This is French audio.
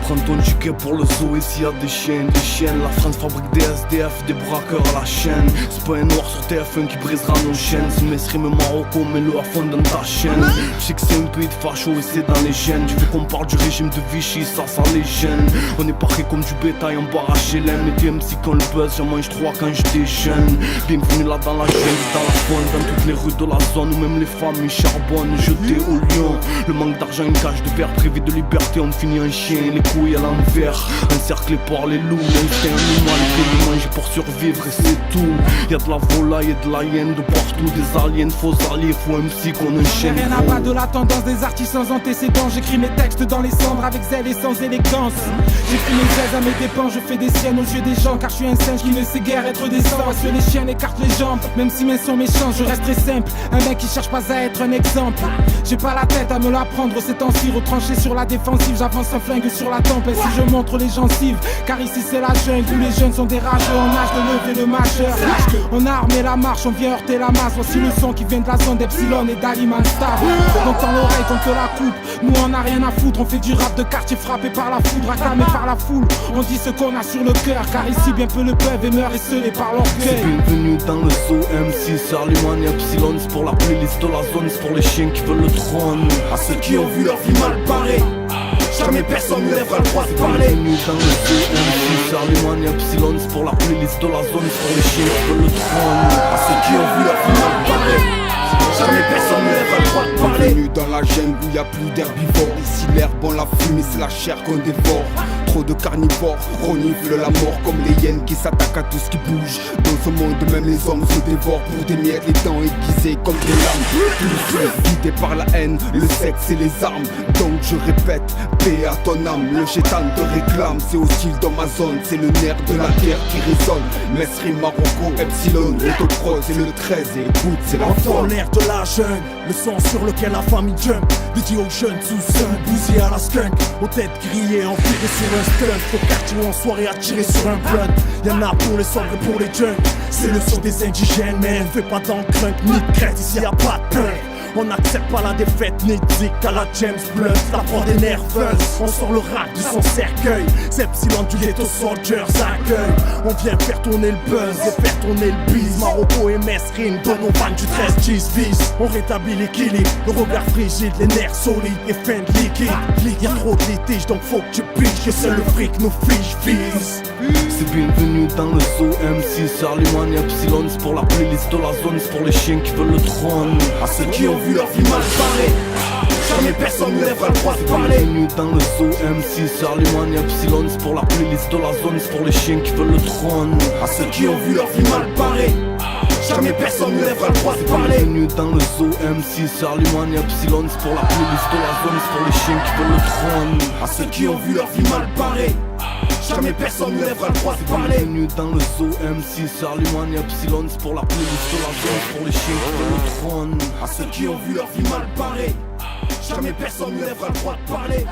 Prends ton ticket pour le zoo, ici y'a des chiens, des chiennes. La France fabrique des SDF, des braqueurs à la chaîne. C'est pas un noir sur TF1 qui brisera nos chaînes. C'est Mesrim et Marocco, mets-le à fond dans ta chaîne. Je sais que c'est un pays de facho et c'est dans les gènes. Tu veux qu'on parle du régime de Vichy, ça les gêne. On est paré comme du bétail en barre HLM. Et DMC quand le buzz, j'en mange 3 quand j'étais jeune. Bienvenue là dans la jungle, dans la faune, dans toutes les rues de la zone où même les femmes ils charbonnent. Jetés au lion, le manque d'argent, une cage de verre privé de liberté. On finit un chien, les couilles à l'envers, encerclés par les loups. L'instinct animal fait le manger pour survivre et c'est tout. Y'a de la volaille et de la hyène de partout. Des aliens, faux alliés, faux MC qu'on enchaîne. Rien à pas de la tendance des artistes sans antécédents. J'écris mes textes dans les cendres avec zèle et sans élégance. J'écris mes jazz à mes dépens, je fais des siennes aux yeux des gens. Car je suis un singe qui ne sait guère être décent. Parce que les chiens écartent les jambes, même si mes sont méchants, je reste très simple. Un mec qui cherche pas à être un exemple. J'ai pas la tête à me la prendre ces temps-ci. Retranché sur la défensive, j'avance un flingue sur la tempe. Et si je montre les gencives, car ici c'est la jungle où les jeunes sont des rageux. On nage de lever le majeur. On a armé la marche, on vient heurter la masse. Voici le son qui vient de la zone d'Epsilon et d'Aliman Star. Donc dans l'oreille qu'on te la coupe. Nous on a rien à foutre, on fait du rap de quartier frappé par la foudre, acclamé par la foule. On dit ce qu'on a sur le cœur, car ici bien peu le peuvent et meurent esselés par l'orgueil. Bienvenue dans le zoo MC, c'est Aliman et Epsilon. C'est pour la playlist de la zone, c'est pour les chiens qui veulent le trône. À ceux qui ont vu leur vie mal parée, jamais personne ne lèvera le droit de parler. Bienvenue dans le zoo MC, c'est Aliman et Epsilon. C'est pour la playlist de la zone, c'est pour les chiens qui veulent le trône. À ceux qui ont vu leur vie mal parée, jamais personne ne lèvera le droit de parler. Bienvenue dans la jungle où y'a plus d'herbivores. Ici l'herbe on la fume et c'est la chair qu'on dévore. Trop de carnivores, reniflent la mort comme les hyènes qui s'attaquent à tout ce qui bouge. Dans ce monde même les hommes se dévorent pour des miettes, les dents aiguisées comme des lames. Tous guidés par la haine, le sexe et les armes. Donc je répète, paix à ton âme. Le chétan te réclame, c'est hostile dans ma zone. C'est le nerf de la guerre qui résonne. Mesri, Marocco, Epsilon, Autoprod, c'est le 13 et écoute, c'est la forme. L'air de la jungle, le sang sur lequel la famille jump. Dédié aux jeunes sous un bousillé à la skunk. Aux têtes grillées, enfilées sur un stunt. Au quartier ou en soirée à tirer sur un blunt. Y'en a pour les sombres et pour les jeunes. C'est le son des indigènes, mais elle fait pas d'encrunk ni de crête, ici y'a pas de peur. On n'accepte pas la défaite, ni zik à la James Blunt. La prod est nerveuse, on sort le rack de son cercueil. C'est Epsilon du ghetto soldiers accueil. On vient faire tourner le buzz et faire tourner le bise. Marocco et Mesrine donnent aux vannes du 13 cheese vis. On rétablit l'équilibre, le regard frigide, les nerfs solides et fin de liquide. Y'a trop de litiges donc faut que tu piges que seul le fric nous fige vise. C'est bienvenue dans le zoo MC, c'est Aliman et Epsilon. C'est pour la playlist de la zone, c'est pour les chiens qui veulent le trône. À ceux qui ont vu leur vie mal parée, jamais personne ne lèvera le droit de parler. Bienvenue dans le zoo MC, c'est Aliman et Epsilon. C'est pour la playlist de la zone, c'est pour les chiens qui veulent le trône. À ceux qui ont vu leur vie mal parée, jamais personne ne lèvera le droit de parler. Bienvenue dans le zoo MC, c'est Aliman et Epsilon. C'est pour la playlist de la zone, c'est pour les chiens qui veulent le trône. À ceux qui ont vu leur vie mal parée, jamais personne ne lèvera le droit de parler. Bienvenue dans le zoo MC, c'est Aliman et Epsilon. C'est pour la playlist de la zone, c'est pour les chiens qui veulent le trône. À ceux qui ont vu leur vie mal parée, jamais personne ne lèvera le droit de parler.